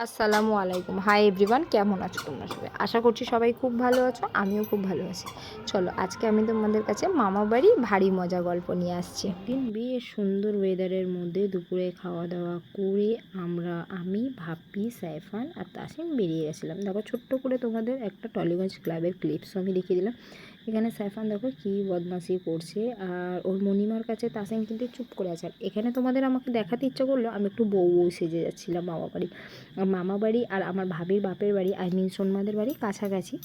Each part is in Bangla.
আসসালামু আলাইকুম। হাই এভরিওয়ান, কেমন আছো তোমরা সবাই? আশা করছি সবাই খুব ভালো আছো, আমিও খুব ভালো আছি। চলো আজকে আমি তোমাদের কাছে মামা বাড়ি ভারী মজা গল্প নিয়ে আসছি। একদিন বেশ সুন্দর ওয়েদারের মধ্যে দুপুরে খাওয়া দাওয়া করে আমি ভাপ্পি, সাইফান আর তাসিম বেরিয়ে গেছিলাম। দেখো ছোট্ট করে তোমাদের একটা টলিগঞ্জ ক্লাবের ক্লিপসও আমি দেখিয়ে দিলাম। এখানে সাইফান দেখো কী বদমাশি করছে, আর ওর মনিমার কাছে তাসিম কিন্তু চুপ করে আছে। আর এখানে তোমাদের আমাকে দেখাতে ইচ্ছা করলো আমি একটু বউ সেজে যাচ্ছিলাম মামা বাড়ি। মামা বাড়ি আর আমার ভাবির বাপের বাড়ি, আই মিন সোনমাদের বাড়ি কাছাকাছি।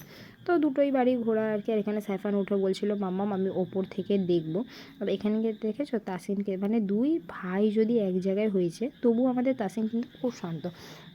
তো দুটোই বাড়ি ঘোরা আর কি। আর এখানে সাইফান উঠে বলছিল মাম্মাম আমি ওপর থেকে দেখবো। আর এখানে গিয়ে দেখেছো তাসিনকে, মানে দুই ভাই যদি এক জায়গায় হয়েছে তবু আমাদের তাসিন কিন্তু খুব শান্ত।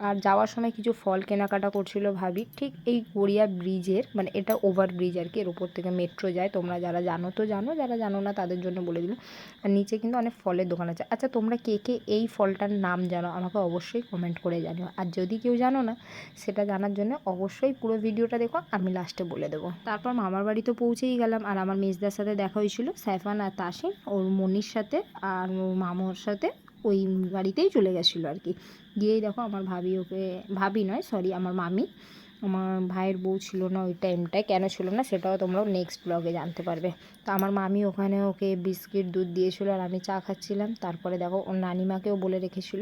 আর যাওয়ার সময় কিছু ফল কেনাকাটা করছিল ভাবি, ঠিক এই গড়িয়া ব্রিজের, মানে এটা ওভার ব্রিজ আর কি, এর উপর থেকে মেট্রো যায়। তোমরা যারা জানো তো জানো, যারা জানো না তাদের জন্য বলে দিলাম। আর নিচে কিন্তু অনেক ফলের দোকান আছে। আচ্ছা তোমরা কে কে এই ফলটার নাম জানো আমাকে অবশ্যই কমেন্ট করে জানিও। আর যদি কেউ জানো না সেটা জানার জন্য অবশ্যই পুরো ভিডিওটা দেখো, আমি লাস্টে বলে দেবো। তারপর মামার বাড়ি তো পৌঁছেই গেলাম। আর আমার মেজদার সাথে দেখা হয়েছিল, সাইফান আর তাসিন ওর মনির সাথে আর ওর মামার সাথে ওই বাড়িতেই চলে গেছিলো আর কি। গিয়েই দেখো আমার ভাবি ওকে, ভাবি নয় সরি আমার মামি, আমার ভাইয়ের বউ ছিল না ওই টাইমটায়, কেন ছিল না সেটাও তোমরাও নেক্সট ব্লগে জানতে পারবে। তো আমার মামি ওখানে ওকে বিস্কিট দুধ দিয়েছিল আর আমি চা খাচ্ছিলাম। তারপরে দেখো ওর নানিমাকেও বলে রেখেছিল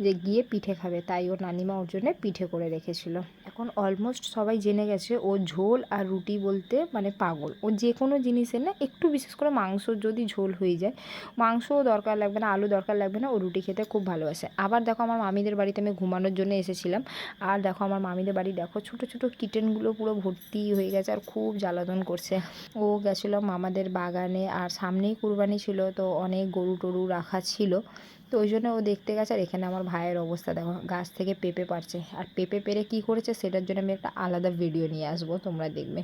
যে গিয়ে পিঠে খাবে, তাই ওর নানিমা ওর জন্য পিঠে করে রেখেছিল। এখন অলমোস্ট সবাই জেনে গেছে ও ঝোল আর রুটি বলতে মানে পাগল। ও যে কোনো জিনিসের না একটু, বিশেষ করে মাংস যদি ঝোল হয়ে যায়, মাংসও দরকার লাগবে না, আলু দরকার লাগবে না, ও রুটি খেতে খুব ভালোবাসে। আবার দেখো আমার মামিদের বাড়িতে আমি ঘুমানোর জন্য এসেছিলাম। আর দেখো আমার মামিদের বাড়ি দেখো ছোটো ছোটো কিটেনগুলো পুরো ভর্তি হয়ে গেছে আর খুব জ্বালাতন করছে। ও গেছিলো মামাদের বাগানে, আর সামনেই কুরবানি ছিল তো অনেক গরু টরু রাখা ছিল, তো ওই জন্য ও দেখতে গেছে। আর এখানে আমার ভাইয়ের অবস্থা দেখো, গাছ থেকে পেঁপে পারছে। আর পেঁপে পেরে কী করেছে সেটার জন্য আমি একটা আলাদা ভিডিও নিয়ে আসবো, তোমরা দেখবে।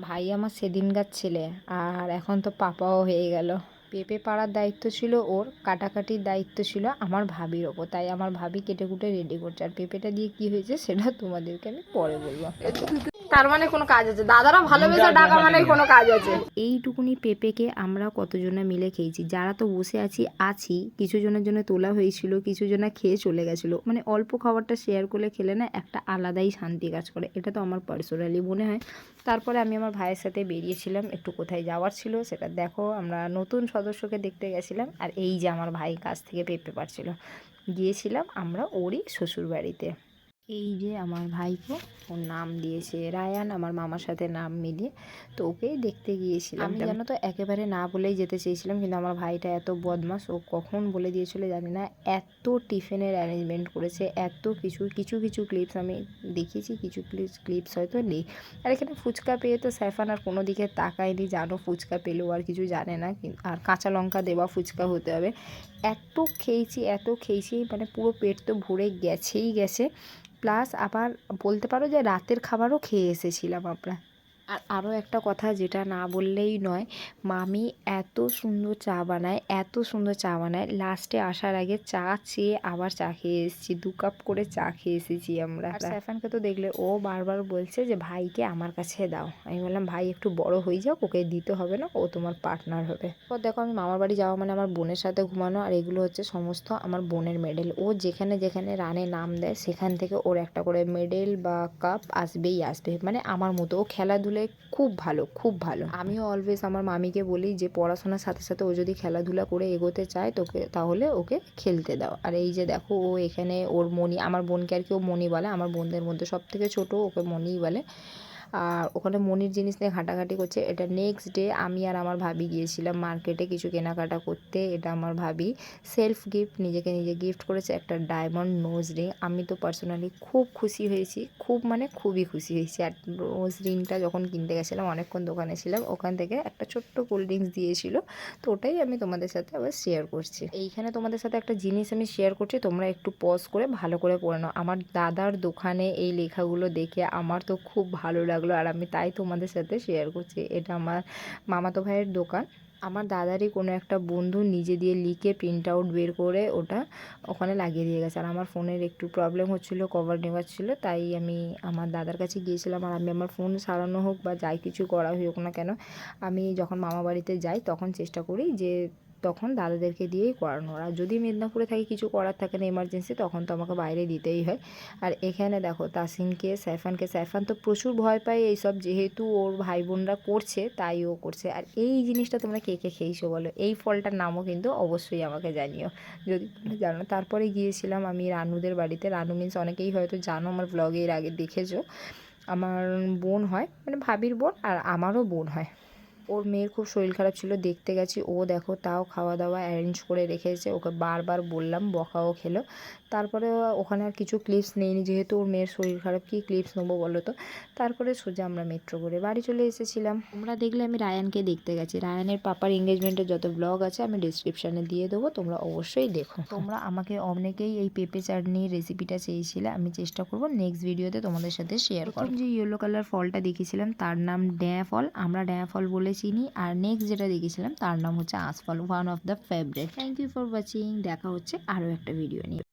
ভাই আমার সেদিনকার ছেলে, আর এখন তো পাপাও হয়ে গেল। পেঁপে পাড়ার দায়িত্ব ছিল ওর, কাটাকাটির দায়িত্ব ছিল আমার ভাবির ওপর, তাই আমার ভাবি কেটে কুটে রেডি করছে। আর পেঁপেটা দিয়ে কি হয়েছে সেটা তোমাদেরকে আমি পরে বলবো। তার মানে কোনো কাজ আছে, দাদারা ভালোবেসে ডাকা মানে কোনো কাজ আছে। এইটুকুনি পেঁপেকে আমরা কতজনা মিলে খেয়েছি, যারা তো বসে আছি কিছু জনের জন্য তোলা হয়েছিল, কিছু জনা খেয়ে চলে গেছিলো। মানে অল্প খাবারটা শেয়ার করলে খেলে না একটা আলাদাই শান্তি কাজ করে, এটা তো আমার পার্সোনালি মনে হয়। তারপরে আমি আমার ভাইয়ের সাথে বেরিয়েছিলাম, একটু কোথায় যাওয়ার ছিল সেটা দেখো, আমরা নতুন সদস্যকে দেখতে গেছিলাম। আর এই যে আমার ভাই কাছ থেকে পেঁপে পাড়ছিল, গিয়েছিলাম আমরা ওরই শ্বশুর বাড়িতে। এই যে আমার ভাইপো, ওর নাম দিয়েছে রায়ান, আমার মামার সাথে নাম মিলিয়ে। তো ওকেই দেখতে গিয়েছিলাম। আমি জানো তো একেবারে না বলেই যেতে চেয়েছিলাম, কিন্তু আমার ভাইটা এত বদমাস, ও কখন বলে দিয়েছিল জানি না। এত টিফিনের অ্যারেঞ্জমেন্ট করেছে, এত কিছু কিছু কিছু ক্লিপস আমি দেখিয়েছি, কিছু ক্লিপস হয়তো নেই। আর এখানে ফুচকা পেয়ে তো সাইফান আর কোনো দিকে তাকায়নি, জানো ফুচকা পেলেও আর কিছু জানে না। আর কাঁচা লঙ্কা দেওয়া ফুচকা হতে হবে। এত খেয়েছি মানে পুরো পেট তো ভরে গেছেই গেছে, প্লাস আবার বলতে পারো যে রাতের খাবারও খেয়ে এসেছিলাম আমরা। আর আরও একটা কথা যেটা না বললেই নয়, মামি এত সুন্দর চা বানায়, এত সুন্দর চা বানায়, লাস্টে আসার আগে চা চেয়ে আবার চা খেয়ে এসেছি, 2 কাপ করে চা খেয়ে এসেছি আমরা। আর সাইফানকে তো দেখলে ও বারবার বলছে যে ভাইকে আমার কাছে দাও। আমি বললাম ভাই একটু বড় হয়ে যাও, ওকে দিতে হবে না, ও তোমার পার্টনার হবে। তো দেখো আমি মামার বাড়ি যাওয়া মানে আমার বোনের সাথে ঘুমানো, আর এগুলো হচ্ছে সমস্ত আমার বোনের মেডেল। ও যেখানে যেখানে রানে নাম দেয় সেখান থেকে ওর একটা করে মেডেল বা কাপ আসবেই আসবে, মানে আমার মতো। ও খেলাধুলায় খুব ভালো, খুব ভালো। আমিও অলওয়েজ আমার মামিকে বলি যে পড়াশোনার সাথে সাথে ও যদি খেলাধুলা করে এগোতে চায় তাহলে ওকে খেলতে দাও। আর এই যে দেখো ও এখানে ওর মনি, আমার বোনকে আর কি ও মনি বলে, আমার বোনদের মধ্যে সব থেকে ছোটো, ওকে মনিই বলে। আর ওখানে মনির জিনিস নিয়ে ঘাটাঘাটি করছে। এটা নেক্সট ডে আমি আর আমার ভাবি গিয়েছিলাম মার্কেটে কিছু কেনাকাটা করতে। এটা আমার ভাবি সেলফ গিফট, নিজেকে নিজে গিফট করেছে একটা ডায়মন্ড নোজ রিং। আমি তো পার্সোনালি খুব খুশি হয়েছি, খুব মানে খুবই খুশি হয়েছি। আর নোজ রিংটা যখন কিনতে গেছিলাম, অনেকক্ষণ দোকানে ছিলাম, ওখান থেকে একটা ছোট্ট কোল্ড ড্রিঙ্কস দিয়েছিল। তো ওটাই আমি তোমাদের সাথে আবার শেয়ার করছি। এইখানে তোমাদের সাথে একটা জিনিস আমি শেয়ার করছি, তোমরা একটু পজ করে ভালো করে পড়ে নাও। আমার দাদার দোকানে এই লেখাগুলো দেখে আমার তো খুব ভালো লাগলো, আর আমি তাই তোমাদের সাথে শেয়ার করছি। এটা আমার মামাতো ভাইয়ের দোকান। আমার দাদারই কোনো একটা বন্ধু নিজে দিয়ে লিখে প্রিন্ট আউট বের করে ওটা ওখানে লাগিয়ে দিয়ে গেছে। আর আমার ফোনের একটু প্রবলেম হচ্ছিলো, কভার নেওয়ার ছিল, তাই আমি আমার দাদার কাছে গিয়েছিলাম। আর আমি আমার ফোন সারানো হোক বা যাই কিছু করা হোক না কেন, আমি যখন মামা বাড়িতে যাই তখন চেষ্টা করি যে তখন দাদাদেরকে দিয়েই করানো। আর যদি মেদিনীপুরে থাকি কিছু করার থাকে না এমার্জেন্সি, তখন তো আমাকে বাইরে দিতেই হয়। আর এখানে দেখো তাসিনকে সাইফান তো প্রচুর ভয় পায় এইসব, যেহেতু ওর ভাই বোনরা করছে তাই ও করছে। আর এই জিনিসটা তোমরা কে কে খেয়েছো বলো, এই ফলটার নামও কিন্তু অবশ্যই আমাকে জানিও যদি তোমরা জানো। তারপরে গিয়েছিলাম আমি রানুদের বাড়িতে। রানু মিন্স অনেকেই হয়তো জানো, আমার ব্লগে এর আগে দেখেছো। আমার বোন হয়, মানে ভাবির বোন, আর আমারও বোন হয়। ওর মেয়ের খুব শরীর খারাপ ছিল, দেখতে গেছি। ও দেখো তাও খাওয়া দাওয়া অ্যারেঞ্জ করে রেখেছে, ওকে বারবার বললাম, বকাও খেলো। তারপরে ওখানে আর কিছু ক্লিপস নেইনি, যেহেতু ওর মেয়ের শরীর খারাপ, কি ক্লিপস নেবো বলো তো। তারপরে সোজা আমরা মেট্রো করে বাড়ি চলে এসেছিলাম। তোমরা দেখলে আমি রায়ানকে দেখতে গেছি। রায়ানের পাপার এঙ্গেজমেন্টের যত ব্লগ আছে আমি ডিসক্রিপশানে দিয়ে দেবো, তোমরা অবশ্যই দেখো। তোমরা আমাকে অনেকেই এই পেঁপে চাটনির রেসিপিটা চেয়েছিলে, আমি চেষ্টা করবো নেক্সট ভিডিওতে তোমাদের সাথে শেয়ার করব। যে ইয়েলো কালার ফলটা দেখেছিলাম তার নাম ড্যাঁ ফল, আমরা ড্যাঁ ফল বলে চিনি। আর নেক্সট যেটা দেখেছিলাম তার নাম হচ্ছে আঁশফল, one of the favourite. Thank you for watching. দেখা হচ্ছে আরও একটা ভিডিও নিয়ে।